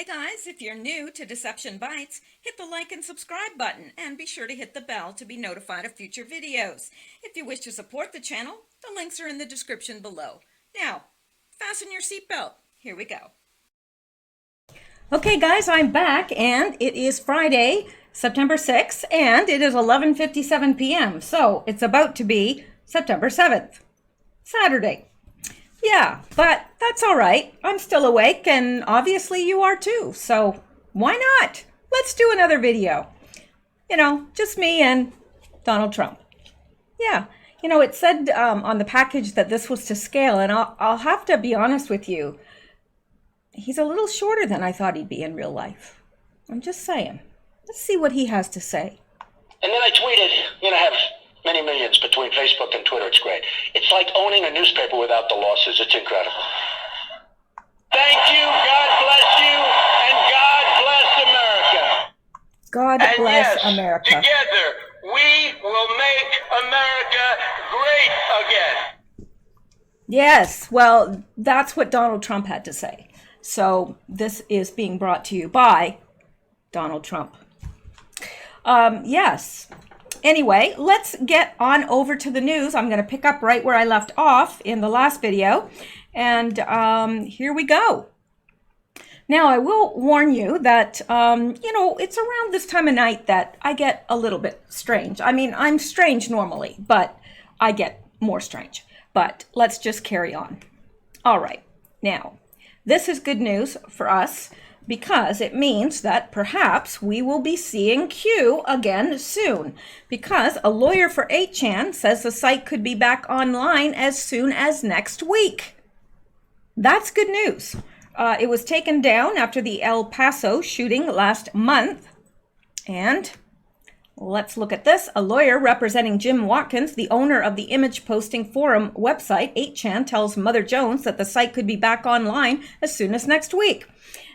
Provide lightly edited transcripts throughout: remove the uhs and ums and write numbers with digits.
Hey guys, if you're new to Deception Bytes, hit the like and subscribe button and be sure to hit the bell to be notified of future videos. If you wish to support the channel, the links are in the description below. Now, fasten your seatbelt. Here we go. Okay guys, I'm back and it is Friday, September 6th, and it is 11:57 p.m. So it's about to be September 7th, Saturday. Yeah, but that's all right. I'm still awake, and obviously you are too. So why not? Let's do another video. Just me and Donald Trump. Yeah, it said on the package that this was to scale, and I'll have to be honest with you. He's a little shorter than I thought he'd be in real life. I'm just saying. Let's see what he has to say. And then I tweeted, have many millions between Facebook and Twitter. It's great. It's like owning a newspaper without the losses. It's incredible. Thank you. God bless you. And God bless America. God and bless yes, America. Together, we will make America great again. Yes, well, that's what Donald Trump had to say. So this is being brought to you by Donald Trump. Yes. Anyway, let's get on over to the news. I'm going to pick up right where I left off in the last video. And here we go. Now, I will warn you that, it's around this time of night that I get a little bit strange. I mean, I'm strange normally, but I get more strange. But let's just carry on. All right. Now, this is good news for us, because it means that perhaps we will be seeing Q again soon, because a lawyer for 8chan says the site could be back online as soon as next week. That's good news. It was taken down after the El Paso shooting last month. And let's look at this. A lawyer representing Jim Watkins, the owner of the image posting forum website 8chan, tells Mother Jones that the site could be back online as soon as next week.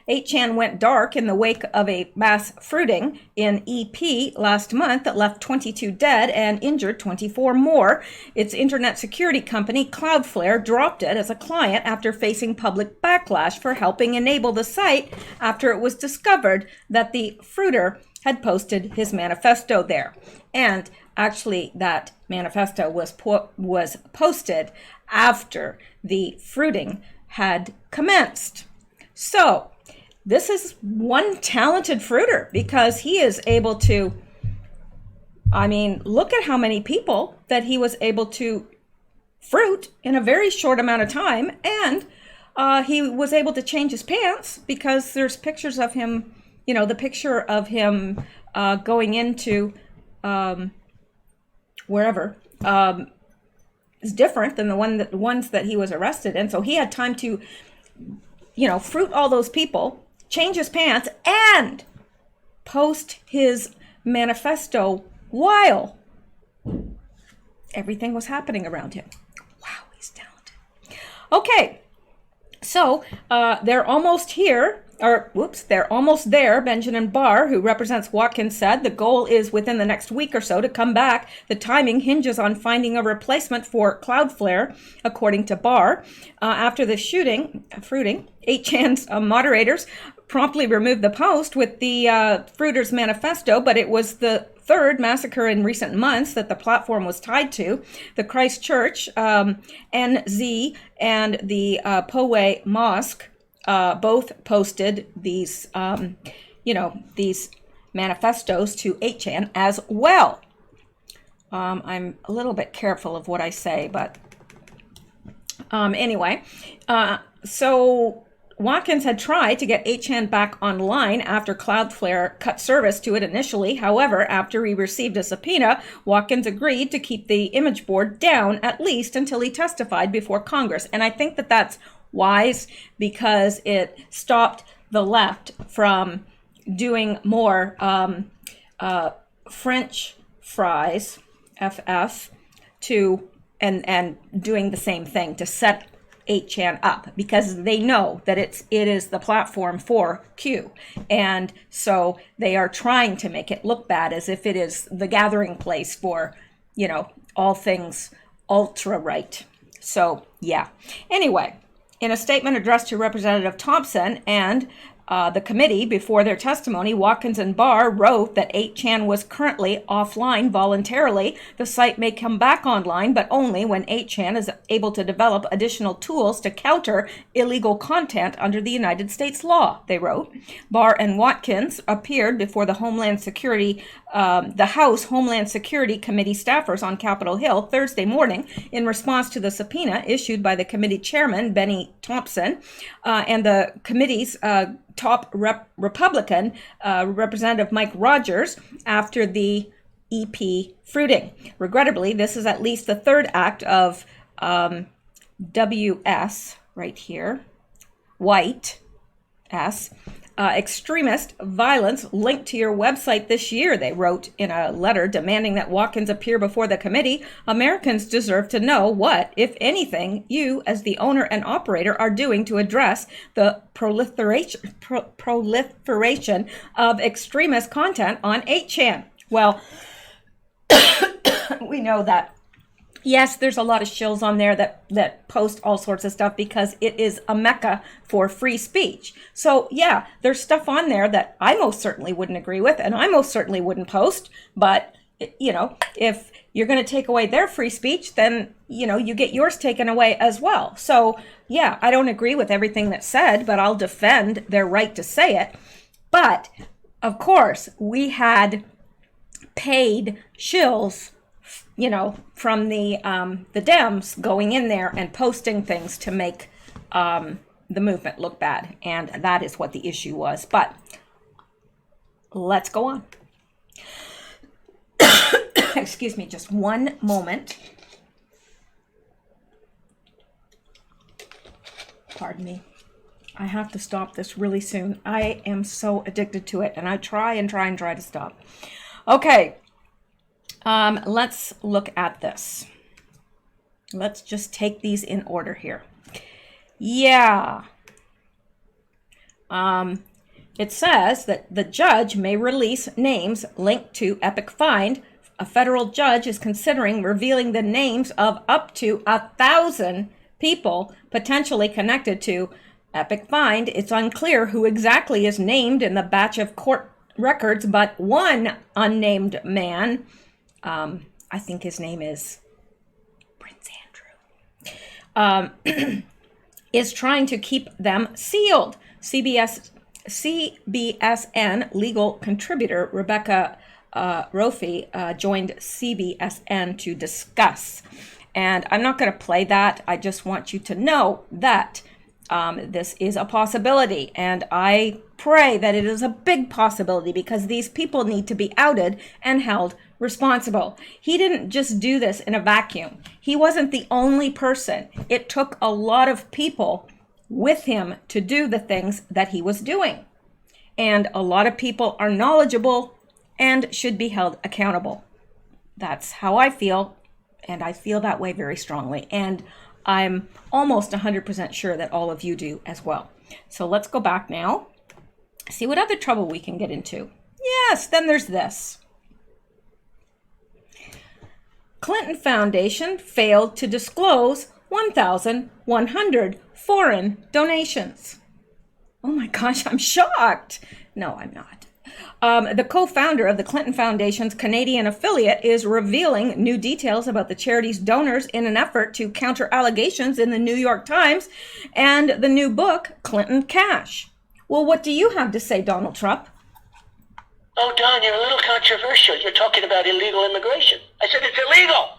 8chan went dark in the wake of a mass fruiting in EP last month that left 22 dead and injured 24 more. Its internet security company, Cloudflare, dropped it as a client after facing public backlash for helping enable the site after it was discovered that the fruiter had posted his manifesto there. And actually, that manifesto was posted after the fruiting had commenced. So, this is one talented fruiter, because he is able to, look at how many people that he was able to fruit in a very short amount of time. And he was able to change his pants, because there's pictures of him, the picture of him going into wherever is different than the ones that he was arrested in. So he had time to, fruit all those people, change his pants, and post his manifesto while everything was happening around him. Wow, he's talented. Okay, so they're almost here. They're almost there. Benjamin Barr, who represents Watkins, said the goal is within the next week or so to come back. The timing hinges on finding a replacement for Cloudflare, according to Barr. After the fruiting, 8chan's moderators promptly removed the post with the Fruiter's manifesto, but it was the third massacre in recent months that the platform was tied to. The Christchurch, NZ, and the Poway Mosque both posted these, these manifestos to 8chan as well. I'm a little bit careful of what I say, but anyway, so Watkins had tried to get 8chan back online after Cloudflare cut service to it initially. However, after he received a subpoena, Watkins agreed to keep the image board down at least until he testified before Congress. And I think that that's wise, because it stopped the left from doing more French fries, FF, and doing the same thing to set 8chan up, because they know that it is the platform for Q, and so they are trying to make it look bad, as if it is the gathering place for all things ultra right. So yeah, anyway, in a statement addressed to Representative Thompson and the committee before their testimony, Watkins and Barr wrote that 8chan was currently offline voluntarily. The site may come back online, but only when 8chan is able to develop additional tools to counter illegal content under the United States law, they wrote. Barr and Watkins appeared before the House Homeland Security Committee staffers on Capitol Hill Thursday morning in response to the subpoena issued by the committee chairman, Benny Thompson, and the committee's top Republican, Representative Mike Rogers, after the EP fruiting. Regrettably, this is at least the third act of WS, right here, White S, extremist violence linked to your website this year, they wrote in a letter demanding that Watkins appear before the committee. Americans deserve to know what, if anything, you as the owner and operator are doing to address the proliferation of extremist content on 8chan. Well, we know that. Yes, there's a lot of shills on there that post all sorts of stuff because it is a mecca for free speech. So yeah, there's stuff on there that I most certainly wouldn't agree with and I most certainly wouldn't post. But, you know, if you're going to take away their free speech, then, you know, you get yours taken away as well. So yeah, I don't agree with everything that's said, but I'll defend their right to say it. But of course, we had paid shills, you know, from the Dems going in there and posting things to make the movement look bad. And that is what the issue was. But let's go on. Excuse me, just one moment. Pardon me. I have to stop this really soon. I am so addicted to it, and I try to stop. Okay. Let's look at this. Let's just take these in order here. Yeah. It says that the judge may release names linked to Epic Find. A federal judge is considering revealing the names of up to 1,000 people potentially connected to Epic Find. It's unclear who exactly is named in the batch of court records, but one unnamed man, I think his name is Prince Andrew, is trying to keep them sealed. CBSN legal contributor Rebecca Rofi joined CBSN to discuss. And I'm not going to play that. I just want you to know that this is a possibility. And I pray that it is a big possibility because these people need to be outed and held responsible. He didn't just do this in a vacuum. He wasn't the only person. It took a lot of people with him to do the things that he was doing. And a lot of people are knowledgeable and should be held accountable. That's how I feel, and I feel that way very strongly. And I'm almost 100% sure that all of you do as well. So let's go back now, see what other trouble we can get into. Yes, then there's this. Clinton Foundation failed to disclose 1,100 foreign donations. Oh my gosh, I'm shocked. No, I'm not. The co-founder of the Clinton Foundation's Canadian affiliate is revealing new details about the charity's donors in an effort to counter allegations in the New York Times and the new book, Clinton Cash. Well, what do you have to say, Donald Trump? Oh, Don, you're a little controversial. You're talking about illegal immigration. I said it's illegal.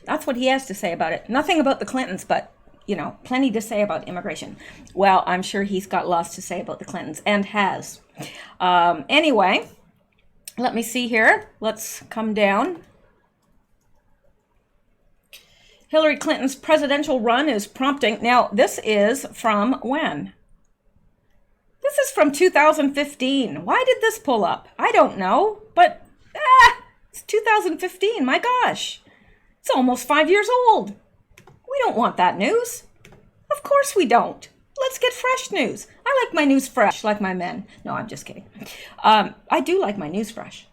That's what he has to say about it. Nothing about the Clintons, but, you know, plenty to say about immigration. Well, I'm sure he's got lots to say about the Clintons and has. Anyway, let me see here. Let's come down. Hillary Clinton's presidential run is prompting. Now, this is from when? This is from 2015. Why did this pull up? I don't know, but it's 2015. My gosh, it's almost 5 years old. We don't want that news. Of course we don't. Let's get fresh news. I like my news fresh, like my men. No, I'm just kidding. I do like my news fresh.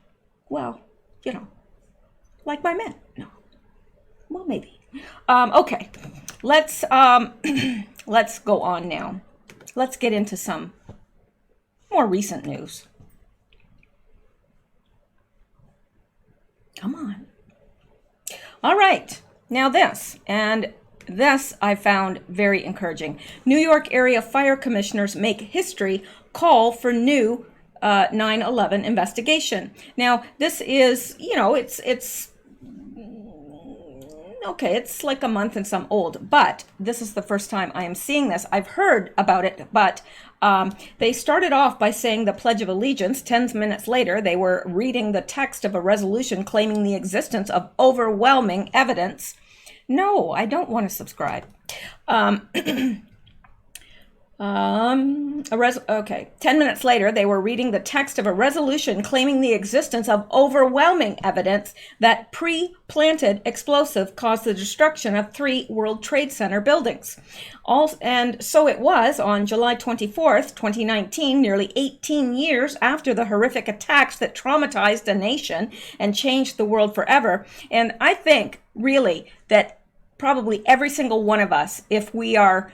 Well, you know, like my men. No. Well, maybe. Okay, let's go on now. let's get into some more recent news. Come on. All right, now this, and this I found very encouraging. New York area fire commissioners make history, call for new 9/11 investigation. Now, this is, it's okay, it's like a month and some old, but this is the first time I am seeing this. I've heard about it, but they started off by saying the Pledge of Allegiance. 10 minutes later, they were reading the text of a resolution claiming the existence of overwhelming evidence. No, I don't want to subscribe. Okay. 10 minutes later, they were reading the text of a resolution claiming the existence of overwhelming evidence that pre-planted explosive caused the destruction of 3 World Trade Center buildings. And so it was on July 24th, 2019, nearly 18 years after the horrific attacks that traumatized a nation and changed the world forever. And I think, really, that probably every single one of us, if we are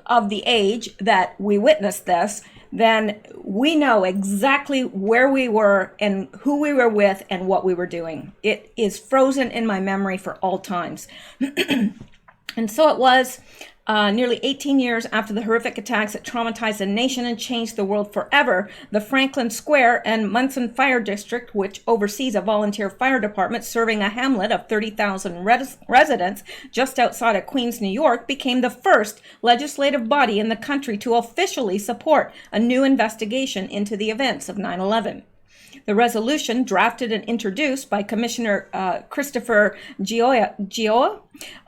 of the age that we witnessed this, then we know exactly where we were and who we were with and what we were doing. It is frozen in my memory for all times. And so it was nearly 18 years after the horrific attacks that traumatized a nation and changed the world forever, the Franklin Square and Munson Fire District, which oversees a volunteer fire department serving a hamlet of 30,000 residents just outside of Queens, New York, became the first legislative body in the country to officially support a new investigation into the events of 9/11. The resolution, drafted and introduced by Commissioner Christopher Gioia,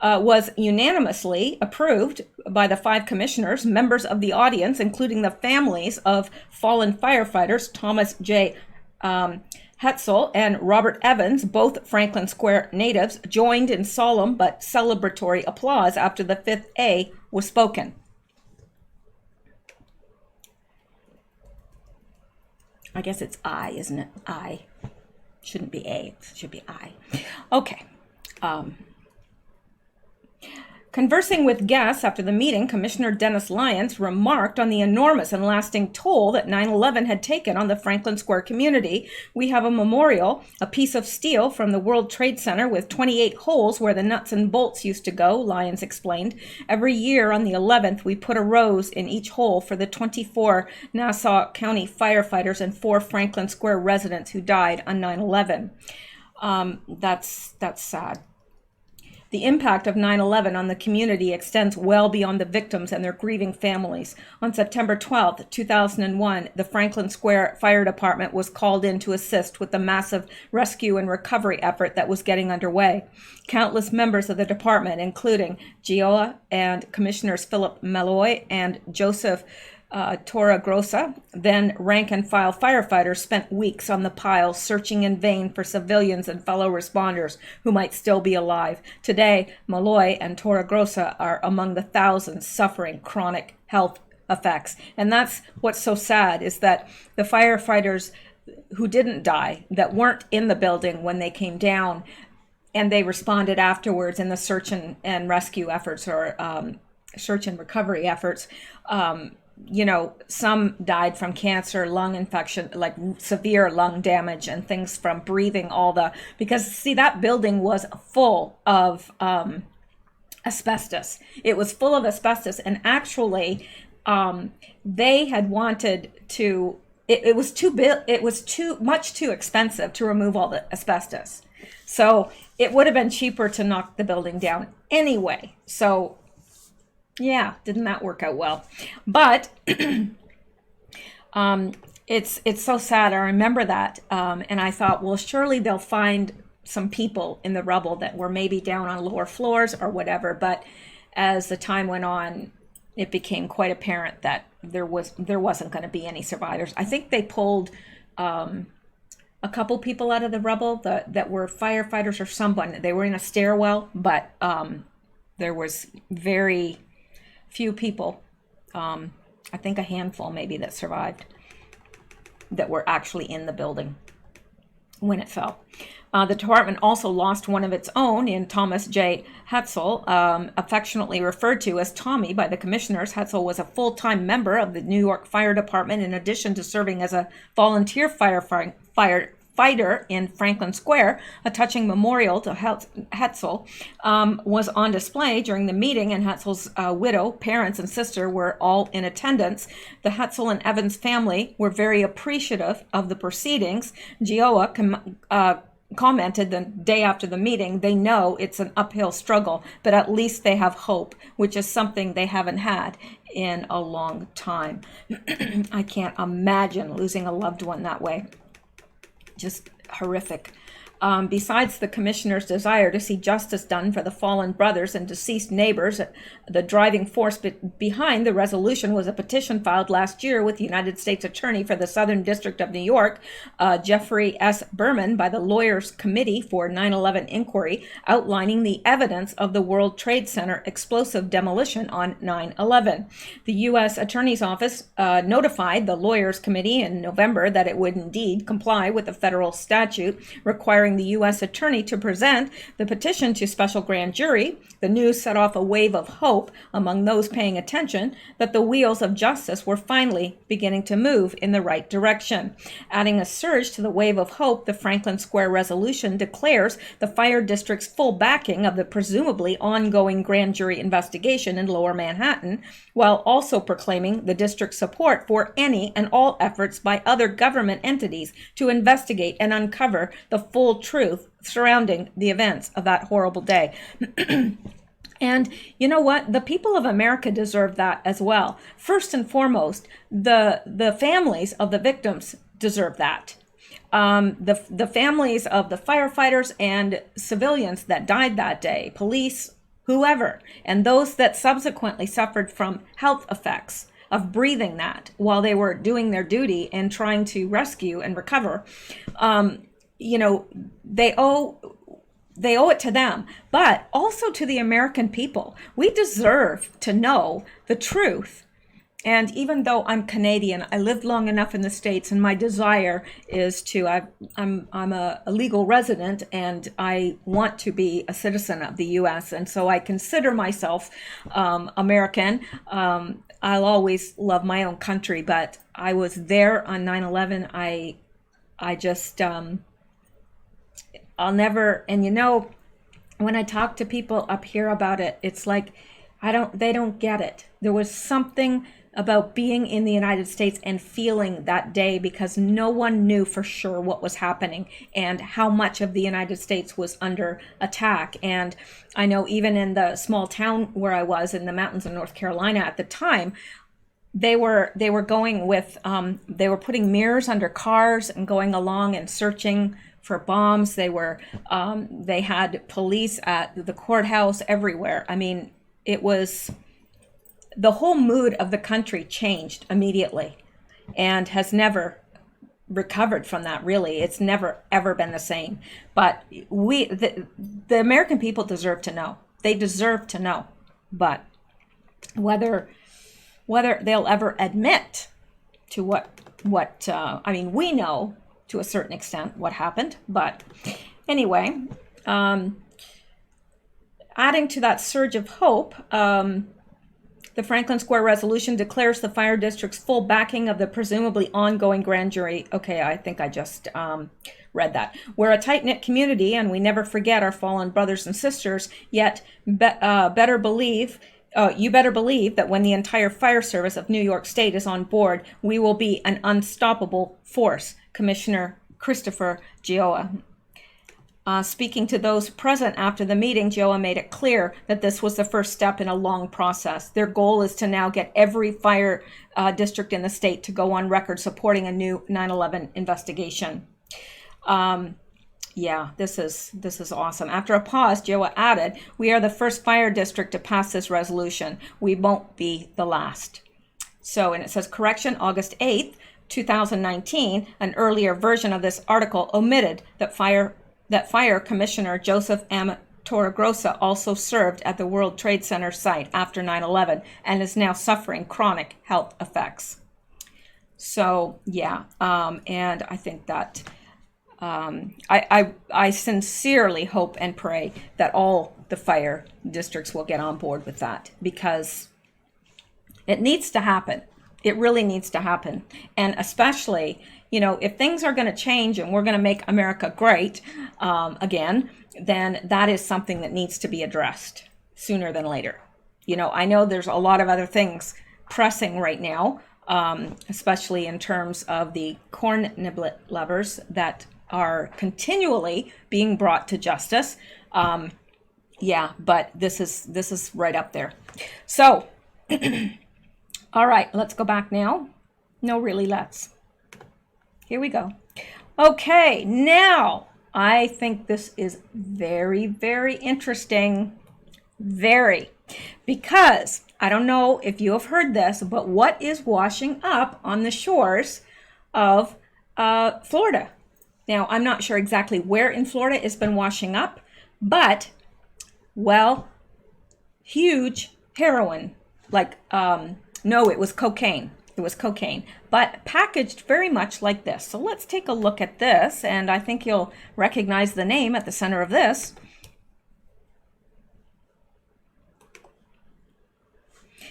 was unanimously approved by the 5 commissioners, members of the audience, including the families of fallen firefighters Thomas J. Hetzel and Robert Evans, both Franklin Square natives, joined in solemn but celebratory applause after the 5th A was spoken. I guess it's I, isn't it? I. Shouldn't be A. It should be I. Okay. Conversing with guests after the meeting, Commissioner Dennis Lyons remarked on the enormous and lasting toll that 9/11 had taken on the Franklin Square community. We have a memorial, a piece of steel from the World Trade Center with 28 holes where the nuts and bolts used to go, Lyons explained. Every year on the 11th, we put a rose in each hole for the 24 Nassau County firefighters and 4 Franklin Square residents who died on 9/11. That's sad. The impact of 9/11 on the community extends well beyond the victims and their grieving families. On September 12, 2001, the Franklin Square Fire Department was called in to assist with the massive rescue and recovery effort that was getting underway. Countless members of the department, including Gioia and Commissioners Philip Malloy and Joseph Torregrossa, then rank-and-file firefighters, spent weeks on the pile searching in vain for civilians and fellow responders who might still be alive. Today, Malloy and Torregrossa are among the thousands suffering chronic health effects. And that's what's so sad, is that the firefighters who didn't die, that weren't in the building when they came down, and they responded afterwards in the search and rescue efforts, or search and recovery efforts, some died from cancer, lung infection, like severe lung damage, and things from breathing because see, that building was full of asbestos. It was full of asbestos, and actually they had wanted to, it was much too expensive to remove all the asbestos. So it would have been cheaper to knock the building down anyway. So yeah, didn't that work out well? But it's so sad. I remember that, and I thought, well, surely they'll find some people in the rubble that were maybe down on lower floors or whatever. But as the time went on, it became quite apparent that there wasn't going to be any survivors. I think they pulled a couple people out of the rubble that were firefighters or someone. They were in a stairwell, but there was very few people, I think a handful maybe, that survived, that were actually in the building. when it fell. The department also lost one of its own in Thomas J. Hetzel, affectionately referred to as Tommy by the commissioners. Hetzel was a full-time member of the New York Fire Department in addition to serving as a volunteer firefighter in Franklin Square. A touching memorial to Hetzel was on display during the meeting, and Hetzel's widow, parents, and sister were all in attendance. The Hetzel and Evans family were very appreciative of the proceedings. Gioa commented the day after the meeting, they know it's an uphill struggle, but at least they have hope, which is something they haven't had in a long time. I can't imagine losing a loved one that way. Just horrific. Besides the commissioner's desire to see justice done for the fallen brothers and deceased neighbors, the driving force behind the resolution was a petition filed last year with the United States Attorney for the Southern District of New York, Jeffrey S. Berman, by the Lawyers Committee for 9/11 Inquiry, outlining the evidence of the World Trade Center explosive demolition on 9/11. The U.S. Attorney's Office notified the Lawyers Committee in November that it would indeed comply with the federal statute requiring the U.S. Attorney to present the petition to special grand jury. The news set off a wave of hope among those paying attention that the wheels of justice were finally beginning to move in the right direction. Adding a surge to the wave of hope, the Franklin Square resolution declares the fire district's full backing of the presumably ongoing grand jury investigation in Lower Manhattan, while also proclaiming the district's support for any and all efforts by other government entities to investigate and uncover the full truth surrounding the events of that horrible day. And you know what? The people of America deserve that as well. First and foremost, the families of the victims deserve that. The families of the firefighters and civilians that died that day, police, whoever, and those that subsequently suffered from health effects of breathing that while they were doing their duty and trying to rescue and recover, they owe it to them, but also to the American people. We deserve to know the truth. And even though I'm Canadian, I lived long enough in the States, and my desire is to, I'm a legal resident, and I want to be a citizen of the U.S., and so I consider myself American. I'll always love my own country, but I was there on 9/11. I just, I'll never, and when I talk to people up here about it, it's like, they don't get it. There was something about being in the United States and feeling that day, because no one knew for sure what was happening and how much of the United States was under attack. And I know even in the small town where I was in the mountains of North Carolina at the time, they were going with, they were putting mirrors under cars and going along and searching for bombs. They had police at the courthouse everywhere. I mean, it was, the whole mood of the country changed immediately and has never recovered from that, really. It's never, ever been the same. But the American people deserve to know. They deserve to know. But whether they'll ever admit to we know to a certain extent what happened. But anyway, adding to that surge of hope, the Franklin Square resolution declares the fire district's full backing of the presumably ongoing grand jury. Okay, I think I just read that. We're a tight-knit community, and we never forget our fallen brothers and sisters, yet you better believe that when the entire fire service of New York State is on board, we will be an unstoppable force. Commissioner Christopher Gioa. Speaking to those present after the meeting, Gioa made it clear that this was the first step in a long process. Their goal is to now get every fire district in the state to go on record supporting a new 9/11 investigation. Yeah, this is awesome. After a pause, Gioa added, "We are the first fire district to pass this resolution. We won't be the last." So, and it says, correction, August 8th, 2019, an earlier version of this article omitted that Fire Commissioner Joseph M. Torregrossa also served at the World Trade Center site after 9/11 and is now suffering chronic health effects. So, yeah, and I think that I sincerely hope and pray that all the fire districts will get on board with that, because it needs to happen. It really needs to happen. And especially, you know, if things are going to change and we're going to make America great again, then that is something that needs to be addressed sooner than later. You know, I know there's a lot of other things pressing right now, especially in terms of the corn niblet lovers that are continually being brought to justice. Yeah, but this is right up there. So, all right, let's go back now. No, really, let's. Here we go. Okay, now I think this is very, very interesting. Very. Because I don't know if you have heard this, but what is washing up on the shores of Florida? Now, I'm not sure exactly where in Florida it's been washing up, but, well, huge heroin. Like, no, it was cocaine. It was cocaine, but packaged very much like this. So let's take a look at this, and I think you'll recognize the name at the center of this.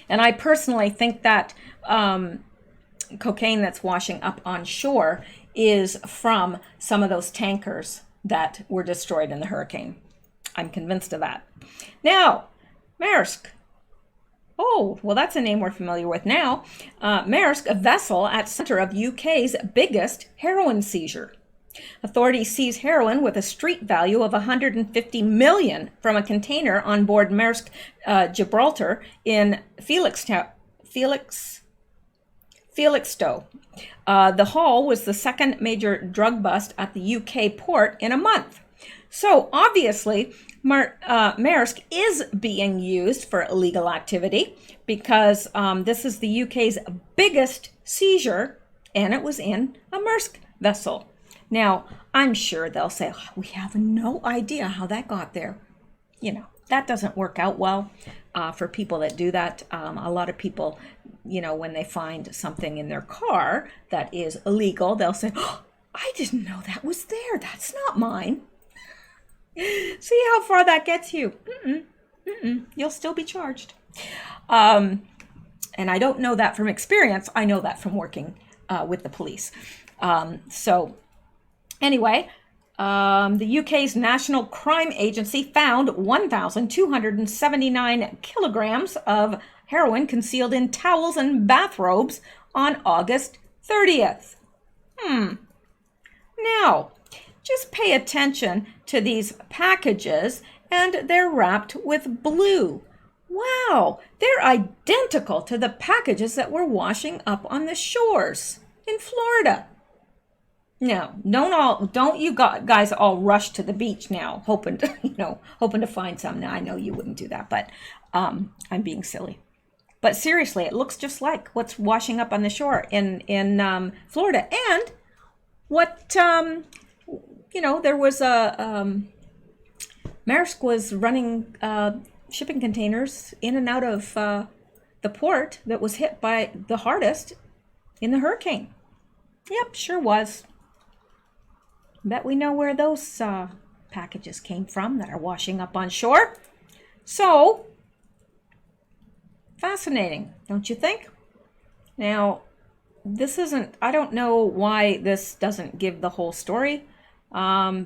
And I personally think that cocaine that's washing up on shore is from some of those tankers that were destroyed in the hurricane. I'm convinced of that. Now, Maersk. Oh, well, that's a name we're familiar with now. Maersk, a vessel at center of UK's biggest heroin seizure. Authorities seize heroin with a street value of 150 million from a container on board Maersk Gibraltar in Felixstowe. The haul was the second major drug bust at the UK port in a month. So obviously, Maersk is being used for illegal activity, because this is the UK's biggest seizure, and it was in a Maersk vessel. Now, I'm sure they'll say, oh, we have no idea how that got there. You know, that doesn't work out well for people that do that. A lot of people, you know, when they find something in their car that is illegal, they'll say, oh, I didn't know that was there. That's not mine. See how far that gets you. You'll still be charged. And I don't know that from experience. I know that from working with the police. So anyway, the UK's National Crime Agency found 1,279 kilograms of heroin concealed in towels and bathrobes on August 30th. Now, just pay attention to these packages, and they're wrapped with blue. Wow, they're identical to the packages that were washing up on the shores in Florida. Now, don't you guys all rush to the beach now, hoping to find some. Now, I know you wouldn't do that, but I'm being silly. But seriously, it looks just like what's washing up on the shore in Florida. And what there was Maersk was running shipping containers in and out of the port that was hit by the hardest in the hurricane. Yep, sure was. Bet we know where those packages came from that are washing up on shore. So, fascinating, don't you think? Now, this isn't, I don't know why this doesn't give the whole story. Oh,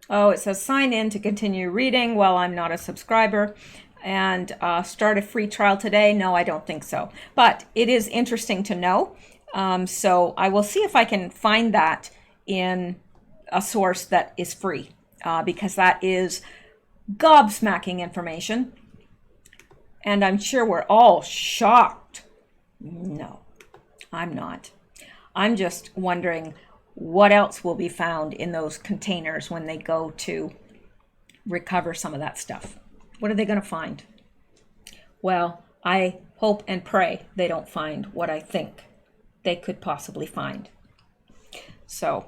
it says sign in to continue reading. Well, I'm not a subscriber. And start a free trial today. No, I don't think so. But it is interesting to know. So I will see if I can find that in a source that is free, because that is gobsmacking information. And I'm sure we're all shocked. No, I'm not. I'm just wondering what else will be found in those containers when they go to recover some of that stuff. What are they going to find? Well, I hope and pray they don't find what I think they could possibly find. So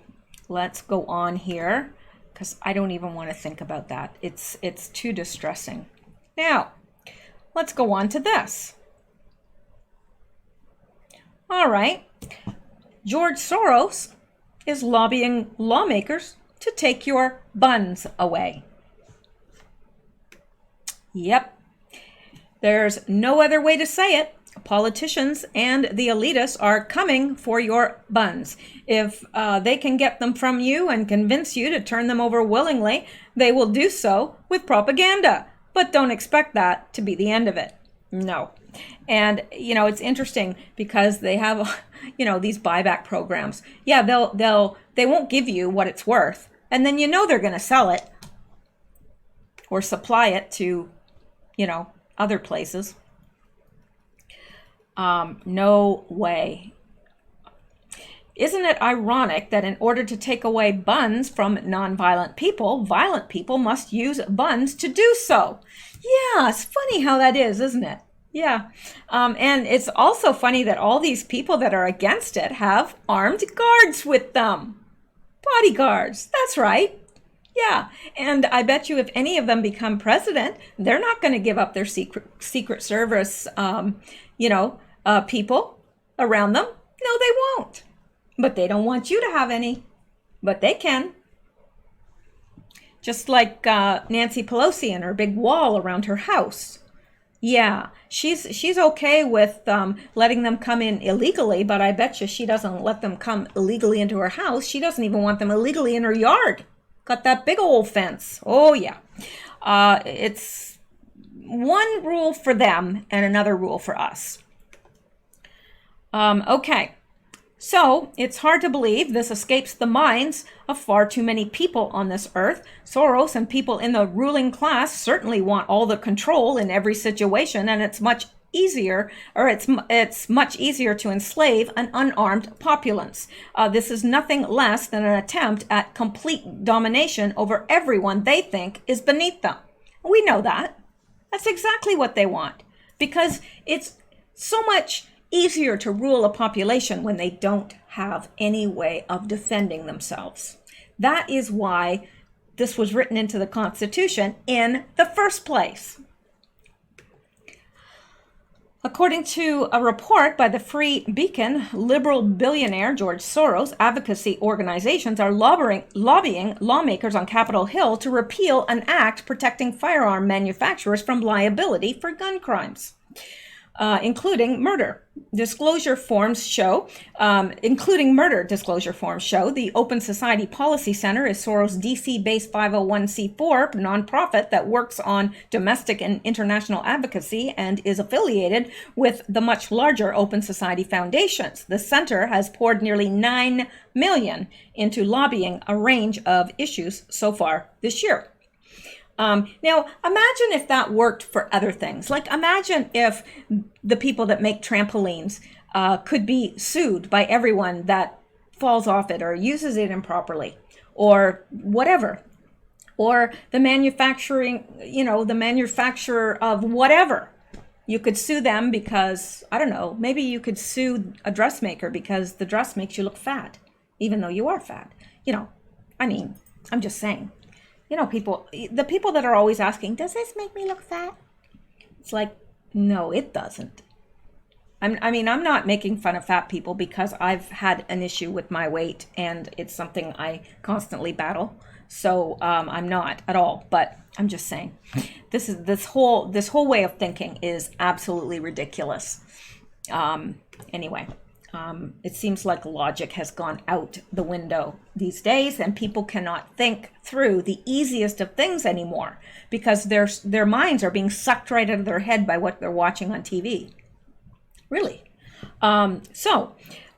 let's go on here, because I don't even want to think about that. It's too distressing. Now, let's go on to this. All right. George Soros is lobbying lawmakers to take your buns away. Yep. There's no other way to say it. Politicians and the elitists are coming for your buns. If they can get them from you and convince you to turn them over willingly, they will do so with propaganda. But don't expect that to be the end of it. No. And, it's interesting because they have, these buyback programs. Yeah, they won't give you what it's worth. And then they're going to sell it or supply it to, other places. No way. Isn't it ironic that in order to take away buns from nonviolent people, violent people must use buns to do so? Yeah, it's funny how that is, isn't it? Yeah. And it's also funny that all these people that are against it have armed guards with them. Bodyguards. That's right. Yeah. And I bet you if any of them become president, they're not going to give up their Secret Service, people around them. No, they won't. But they don't want you to have any. But they can. Just like Nancy Pelosi and her big wall around her house. Yeah, she's okay with letting them come in illegally, but I bet you she doesn't let them come illegally into her house. She doesn't even want them illegally in her yard. Got that big old fence. Oh, yeah. It's one rule for them and another rule for us. Okay. So it's hard to believe this escapes the minds of far too many people on this earth. Soros and people in the ruling class certainly want all the control in every situation, and it's much easier to enslave an unarmed populace. This is nothing less than an attempt at complete domination over everyone they think is beneath them. We know that. That's exactly what they want, because it's so much easier to rule a population when they don't have any way of defending themselves. That is why this was written into the Constitution in the first place. According to a report by the Free Beacon, liberal billionaire George Soros advocacy organizations are lobbying lawmakers on Capitol Hill to repeal an act protecting firearm manufacturers from liability for gun crimes. Including murder disclosure forms show, the Open Society Policy Center is Soros' DC-based 501c4 nonprofit that works on domestic and international advocacy and is affiliated with the much larger Open Society Foundations. The center has poured nearly $9 million into lobbying a range of issues so far this year. Now, imagine if that worked for other things. Like, imagine if the people that make trampolines could be sued by everyone that falls off it or uses it improperly or whatever. Or the manufacturer of whatever. You could sue them because, I don't know, maybe you could sue a dressmaker because the dress makes you look fat, even though you are fat. I'm just saying. The people that are always asking, does this make me look fat? It's like, no, it doesn't. I'm not making fun of fat people because I've had an issue with my weight and it's something I constantly battle. So I'm not at all, but I'm just saying this whole way of thinking is absolutely ridiculous. Anyway. It seems like logic has gone out the window these days, and people cannot think through the easiest of things anymore because their minds are being sucked right out of their head by what they're watching on TV. Really.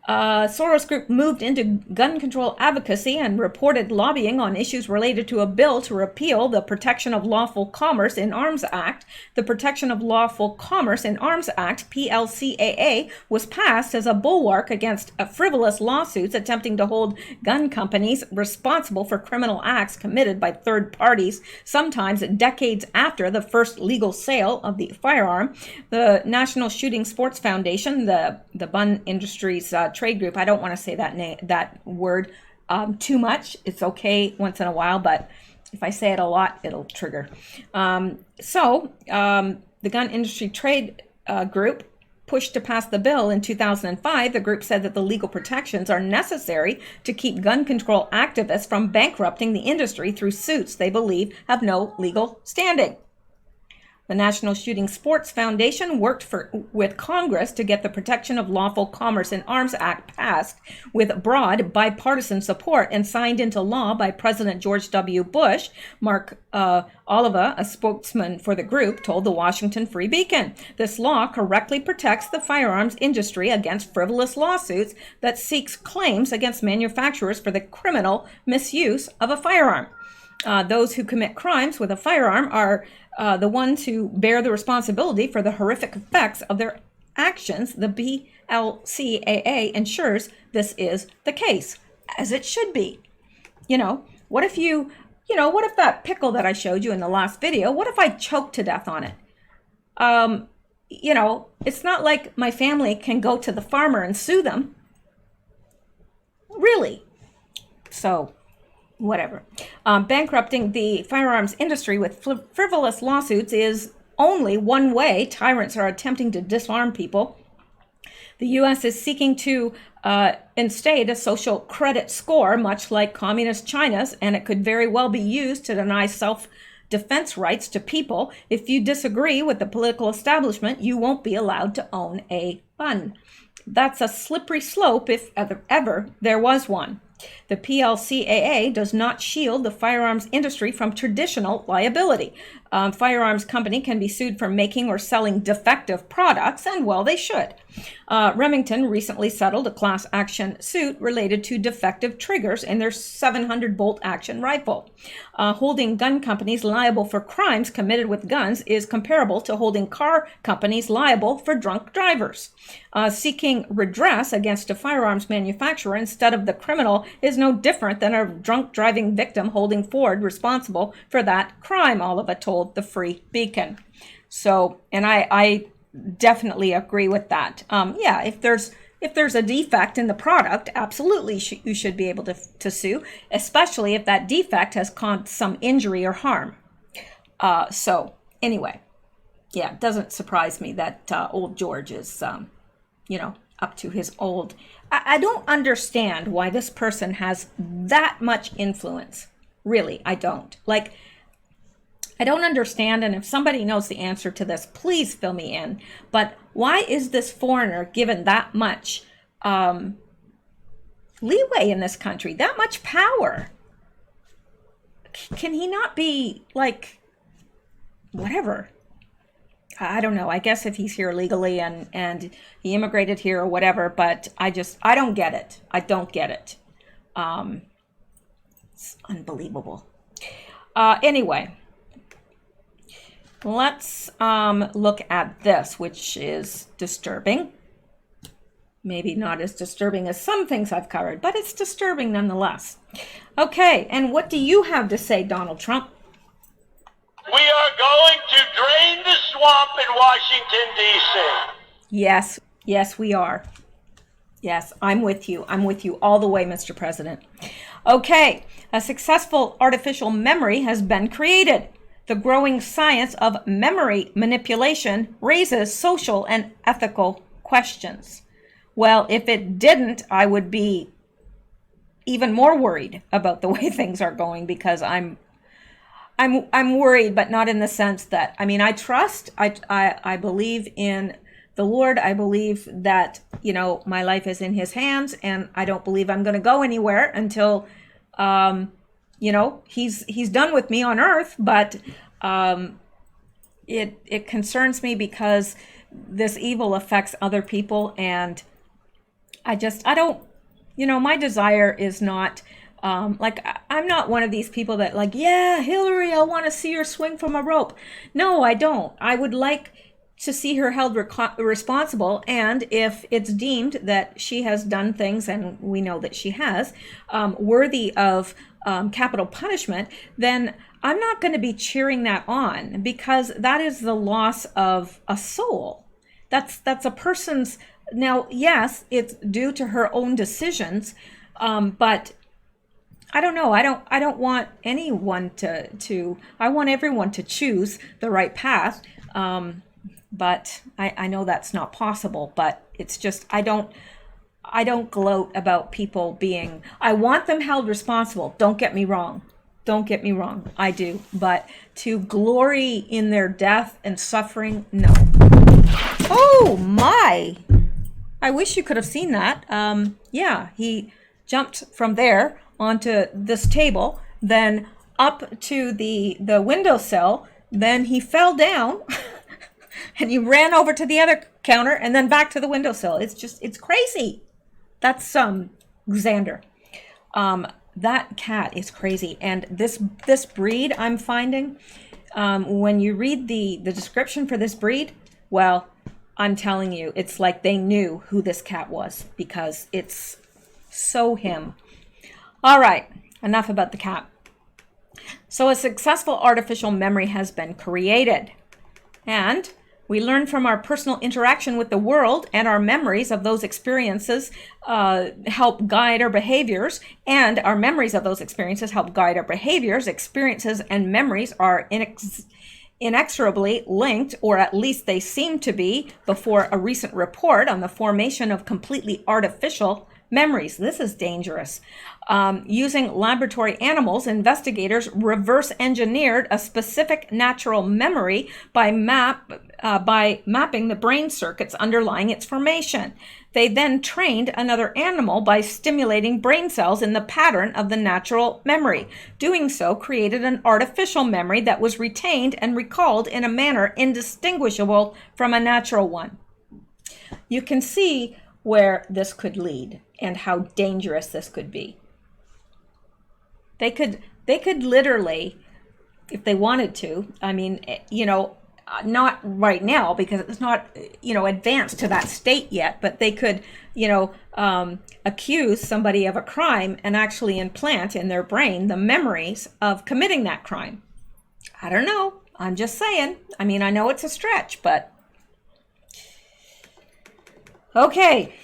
Soros Group moved into gun control advocacy and reported lobbying on issues related to a bill to repeal the Protection of Lawful Commerce in Arms Act. The Protection of Lawful Commerce in Arms Act, PLCAA, was passed as a bulwark against frivolous lawsuits attempting to hold gun companies responsible for criminal acts committed by third parties, sometimes decades after the first legal sale of the firearm. The National Shooting Sports Foundation, the gun industry's trade group. I don't want to say that word too much. It's okay once in a while, but if I say it a lot, it'll trigger. The gun industry trade group pushed to pass the bill in 2005, the group said that the legal protections are necessary to keep gun control activists from bankrupting the industry through suits they believe have no legal standing. The National Shooting Sports Foundation worked with Congress to get the Protection of Lawful Commerce in Arms Act passed with broad bipartisan support and signed into law by President George W. Bush. Mark Oliva, a spokesman for the group, told the Washington Free Beacon, this law correctly protects the firearms industry against frivolous lawsuits that seeks claims against manufacturers for the criminal misuse of a firearm. Those who commit crimes with a firearm are the ones who bear the responsibility for the horrific effects of their actions. The BLCAA ensures this is the case, as it should be. What if what if that pickle that I showed you in the last video, what if I choked to death on it? It's not like my family can go to the farmer and sue them. Really. So, whatever. Bankrupting the firearms industry with frivolous lawsuits is only one way tyrants are attempting to disarm people. The U.S. is seeking to instate a social credit score, much like communist China's, and it could very well be used to deny self-defense rights to people. If you disagree with the political establishment, you won't be allowed to own a gun. That's a slippery slope if ever there was one. The PLCAA does not shield the firearms industry from traditional liability. Firearms company can be sued for making or selling defective products, and well, they should. Remington recently settled a class action suit related to defective triggers in their 700 bolt action rifle. Holding gun companies liable for crimes committed with guns is comparable to holding car companies liable for drunk drivers. Seeking redress against a firearms manufacturer instead of the criminal is no different than a drunk driving victim holding Ford responsible for that crime, Oliva told the Free Beacon. So, and I definitely agree with that. If there's a defect in the product, absolutely you should be able to sue, especially if that defect has caused some injury or harm. So anyway, it doesn't surprise me that old George is, up to his old. I don't understand why this person has that much influence. Really, I don't. I don't understand, and if somebody knows the answer to this, please fill me in. But why is this foreigner given that much leeway in this country, that much power? Can he not be, whatever? I don't know. I guess if he's here legally and he immigrated here or whatever, but I don't get it. I don't get it. It's unbelievable. Anyway. Let's look at this, which is disturbing. Maybe not as disturbing as some things I've covered, but it's disturbing nonetheless. Okay, and what do you have to say, Donald Trump? We are going to drain the swamp in Washington, D.C. Yes, we are. Yes, I'm with you. I'm with you all the way, Mr. President. Okay, a successful artificial memory has been created. The growing science of memory manipulation raises social and ethical questions. Well, if it didn't, I would be even more worried about the way things are going, because I'm worried, but not in the sense that, I believe in the Lord. I believe that, my life is in his hands, and I don't believe I'm going to go anywhere until he's done with me on earth, but it concerns me because this evil affects other people, and I don't, my desire is not, I'm not one of these people that Hillary, I want to see her swing from a rope. No, I don't. I would like to see her held responsible, and if it's deemed that she has done things, and we know that she has, worthy of capital punishment, then I'm not going to be cheering that on, because that is the loss of a soul. That's a person's. Now, yes, it's due to her own decisions, but I don't know. I don't want anyone to. I want everyone to choose the right path. but I know that's not possible, but it's just, I don't gloat about people being, I want them held responsible. Don't get me wrong. Don't get me wrong. I do. But to glory in their death and suffering, no. Oh my. I wish you could have seen that. Yeah, he jumped from there onto this table, then up to the windowsill, then he fell down and he ran over to the other counter and then back to the windowsill. It's crazy. That's Xander. That cat is crazy. And this breed I'm finding, when you read the description for this breed, well, I'm telling you, it's like they knew who this cat was because it's so him. All right, enough about the cat. So a successful artificial memory has been created. And we learn from our personal interaction with the world, and our memories of those experiences help guide our behaviors, and our memories of those experiences help guide our behaviors. Experiences and memories are inexorably linked, or at least they seem to be, before a recent report on the formation of completely artificial memories. This is dangerous. Using laboratory animals, investigators reverse engineered a specific natural memory by mapping the brain circuits underlying its formation. They then trained another animal by stimulating brain cells in the pattern of the natural memory. Doing so created an artificial memory that was retained and recalled in a manner indistinguishable from a natural one. You can see where this could lead and how dangerous this could be. They could literally, if they wanted to, I mean, not right now because it's not, advanced to that state yet, but they could, accuse somebody of a crime and actually implant in their brain the memories of committing that crime. I don't know. I'm just saying. I mean, I know it's a stretch, but okay.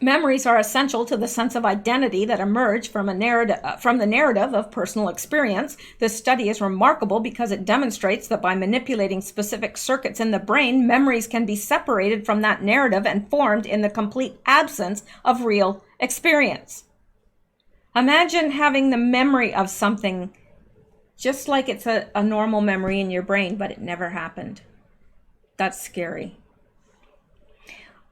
Memories are essential to the sense of identity that emerge from the narrative of personal experience. This study is remarkable because it demonstrates that by manipulating specific circuits in the brain, memories can be separated from that narrative and formed in the complete absence of real experience. Imagine having the memory of something just like it's a normal memory in your brain, but it never happened. That's scary.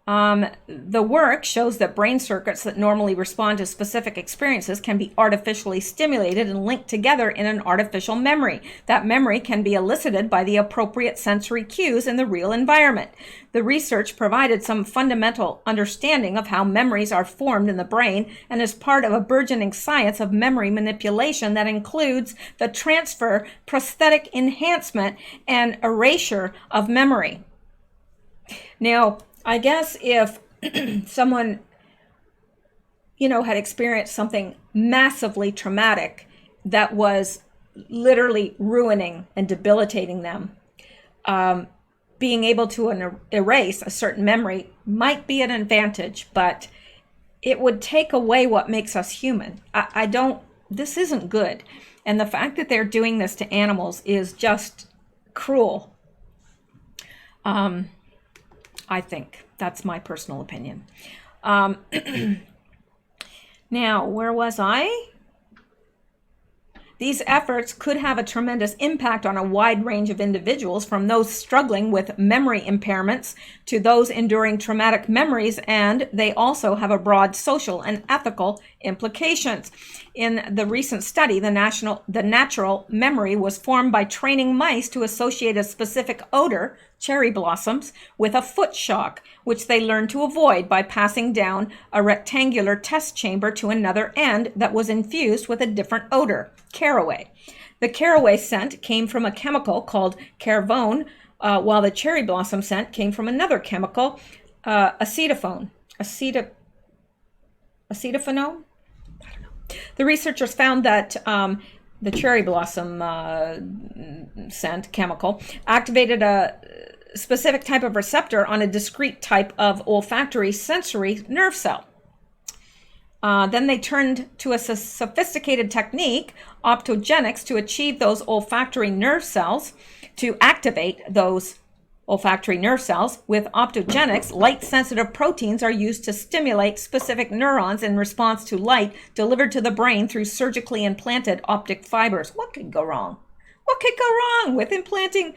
The work shows that brain circuits that normally respond to specific experiences can be artificially stimulated and linked together in an artificial memory. That memory can be elicited by the appropriate sensory cues in the real environment. The research provided some fundamental understanding of how memories are formed in the brain and is part of a burgeoning science of memory manipulation that includes the transfer, prosthetic enhancement, and erasure of memory. Now, I guess if someone, had experienced something massively traumatic that was literally ruining and debilitating them, being able to erase a certain memory might be an advantage, but it would take away what makes us human. This isn't good. And the fact that they're doing this to animals is just cruel. I think that's my personal opinion. Now, where was I? These efforts could have a tremendous impact on a wide range of individuals, from those struggling with memory impairments to those enduring traumatic memories, and they also have a broad social and ethical implications. In the recent study, the natural memory was formed by training mice to associate a specific odor, cherry blossoms, with a foot shock, which they learned to avoid by passing down a rectangular test chamber to another end that was infused with a different odor, caraway. The caraway scent came from a chemical called carvone, while the cherry blossom scent came from another chemical, acetophenone. Acetophenone? I don't know. The researchers found that the cherry blossom scent chemical activated a specific type of receptor on a discrete type of olfactory sensory nerve cell. Then they turned to a sophisticated technique, optogenics, to achieve those olfactory nerve cells, to activate those olfactory nerve cells. With optogenics, light-sensitive proteins are used to stimulate specific neurons in response to light delivered to the brain through surgically implanted optic fibers. What could go wrong? What could go wrong with implanting,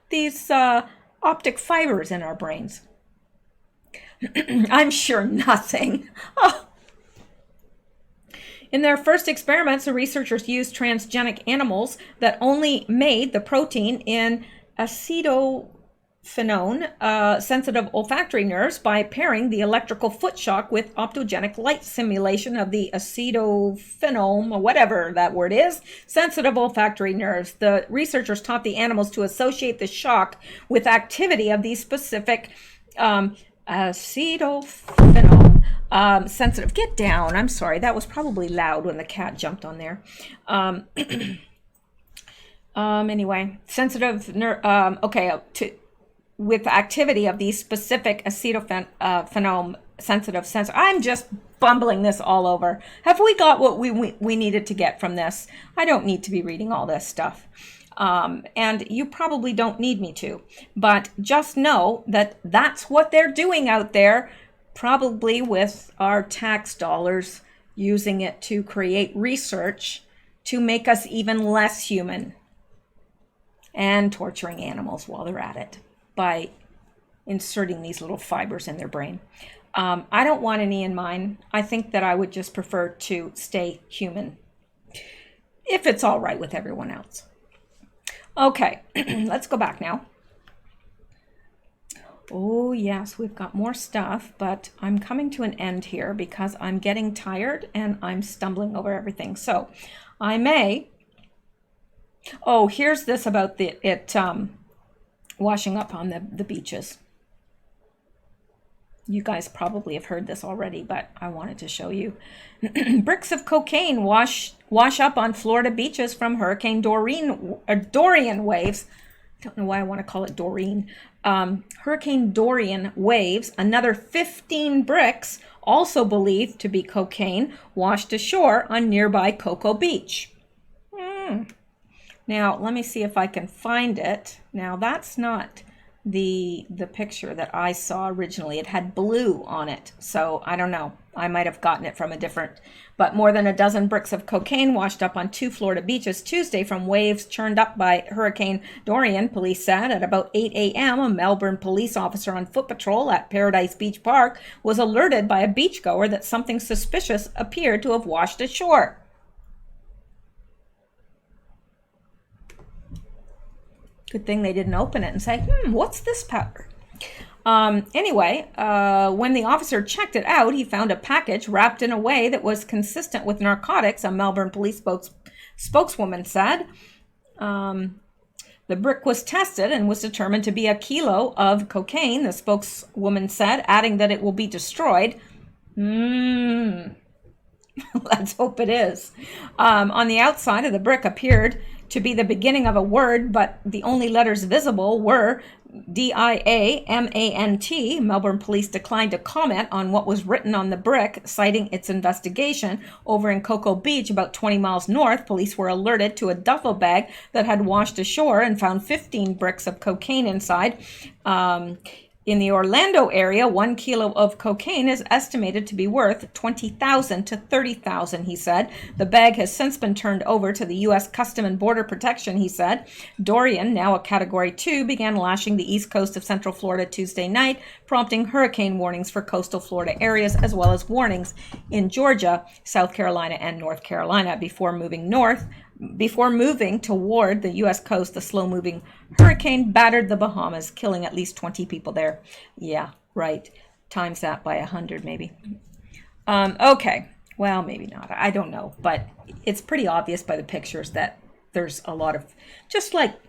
these optic fibers in our brains? I'm sure nothing. Oh. In their first experiments, the researchers used transgenic animals that only made the protein in acetophenone sensitive olfactory nerves by pairing the electrical foot shock with optogenic light simulation of the acetophenone, or whatever that word is, sensitive olfactory nerves. The researchers taught the animals to associate the shock with activity of these specific acetophenone sensitive. Get down. I'm sorry. That was probably loud when the cat jumped on there. Anyway, sensitive with activity of these specific acetophenone sensitive sensor. I'm just bumbling this all over. Have we got what we needed to get from this? I don't need to be reading all this stuff. And you probably don't need me to, but just know that that's what they're doing out there, probably with our tax dollars, using it to create research to make us even less human, and torturing animals while they're at it by inserting these little fibers in their brain. I don't want any in mine. I think that I would just prefer to stay human, if it's all right with everyone else. Okay, let's go back now. Oh yes, we've got more stuff, but I'm coming to an end here because I'm getting tired and I'm stumbling over everything. So I may... Oh, here's this about it washing up on the beaches. You guys probably have heard this already, but I wanted to show you. Bricks of cocaine wash up on Florida beaches from Hurricane Dorian waves. Don't know why I want to call it Doreen. Hurricane Dorian waves. Another 15 bricks, also believed to be cocaine, washed ashore on nearby Cocoa Beach. Now, let me see if I can find it. Now, that's not the picture that I saw originally. It had blue on it, so I don't know. I might have gotten it from a different, but more than a dozen bricks of cocaine washed up on 2 Florida beaches Tuesday from waves churned up by Hurricane Dorian, police said. At about 8 a.m., a Melbourne police officer on foot patrol at Paradise Beach Park was alerted by a beachgoer that something suspicious appeared to have washed ashore. Good thing they didn't open it and say, what's this powder? Anyway, when the officer checked it out, he found a package wrapped in a way that was consistent with narcotics, a Melbourne police spokeswoman said. The brick was tested and was determined to be a kilo of cocaine, the spokeswoman said, adding that it will be destroyed. Let's hope it is. On the outside of the brick appeared to be the beginning of a word, but the only letters visible were DIAMANT. Melbourne police declined to comment on what was written on the brick, citing its investigation. Over in Cocoa Beach, about 20 miles north, police were alerted to a duffel bag that had washed ashore and found 15 bricks of cocaine inside. In the Orlando area, 1 kilo of cocaine is estimated to be worth $20,000 to $30,000, he said. The bag has since been turned over to the U.S. Custom and Border Protection, he said. Dorian, now a Category 2, began lashing the east coast of Central Florida Tuesday night, prompting hurricane warnings for coastal Florida areas, as well as warnings in Georgia, South Carolina, and North Carolina. Before moving toward the U.S. coast, the slow-moving hurricane battered the Bahamas, killing at least 20 people there. Yeah, right. Times that by 100, maybe. Okay. Well, maybe not. I don't know. But it's pretty obvious by the pictures that there's a lot of... Just like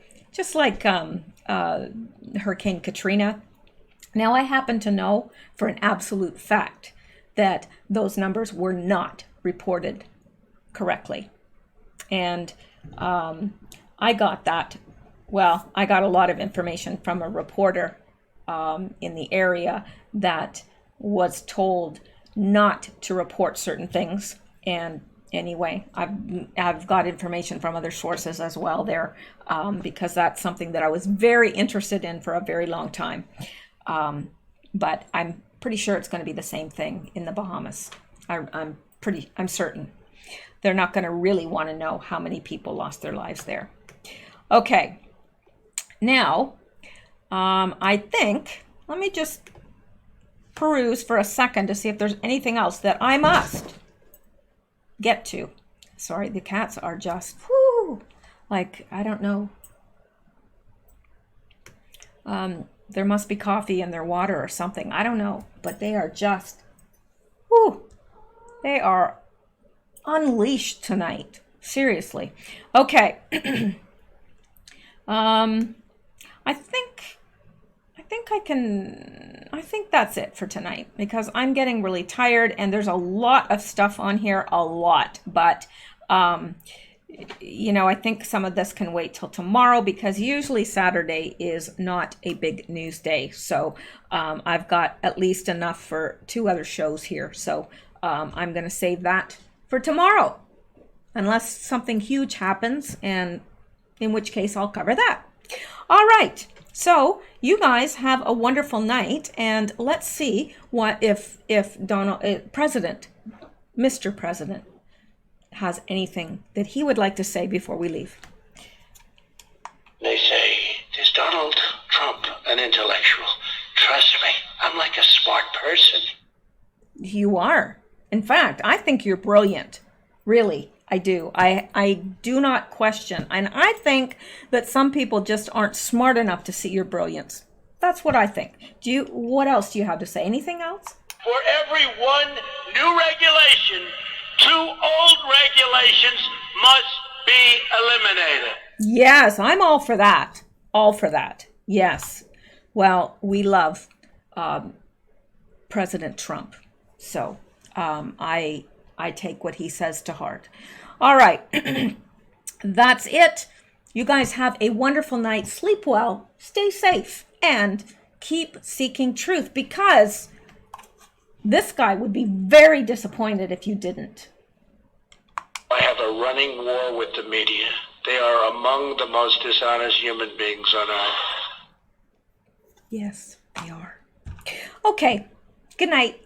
Hurricane Katrina. Now, I happen to know for an absolute fact that those numbers were not reported correctly. And I got that. Well, I got a lot of information from a reporter in the area that was told not to report certain things. And anyway, I've got information from other sources as well there, because that's something that I was very interested in for a very long time. But I'm pretty sure it's going to be the same thing in the Bahamas. I'm certain. They're not going to really want to know how many people lost their lives there. Okay. Now, I think, let me just peruse for a second to see if there's anything else that I must get to. Sorry, the cats are just, whoo, like, I don't know. There must be coffee in their water or something. I don't know, but they are just, whoo, they are unleashed tonight. Seriously. Okay. I think that's it for tonight, because I'm getting really tired and there's a lot of stuff on here, a lot, but you know, I think some of this can wait till tomorrow, because usually Saturday is not a big news day. So I've got at least enough for 2 other shows here. So I'm going to save that for tomorrow, unless something huge happens, and in which case I'll cover that. All right. So you guys have a wonderful night, and let's see what if Donald Mr. President has anything that he would like to say before we leave. They say, is Donald Trump an intellectual? Trust me, I'm like a smart person. You are. In fact, I think you're brilliant. Really, I do. I do not question. And I think that some people just aren't smart enough to see your brilliance. That's what I think. What else do you have to say? Anything else? For every one new regulation, 2 old regulations must be eliminated. Yes, I'm all for that. All for that. Yes. Well, we love President Trump. So I take what he says to heart. All right. That's it. You guys have a wonderful night. Sleep well. Stay safe. And keep seeking truth, because this guy would be very disappointed if you didn't. I have a running war with the media. They are among the most dishonest human beings on earth. Yes, they are. Okay. Good night.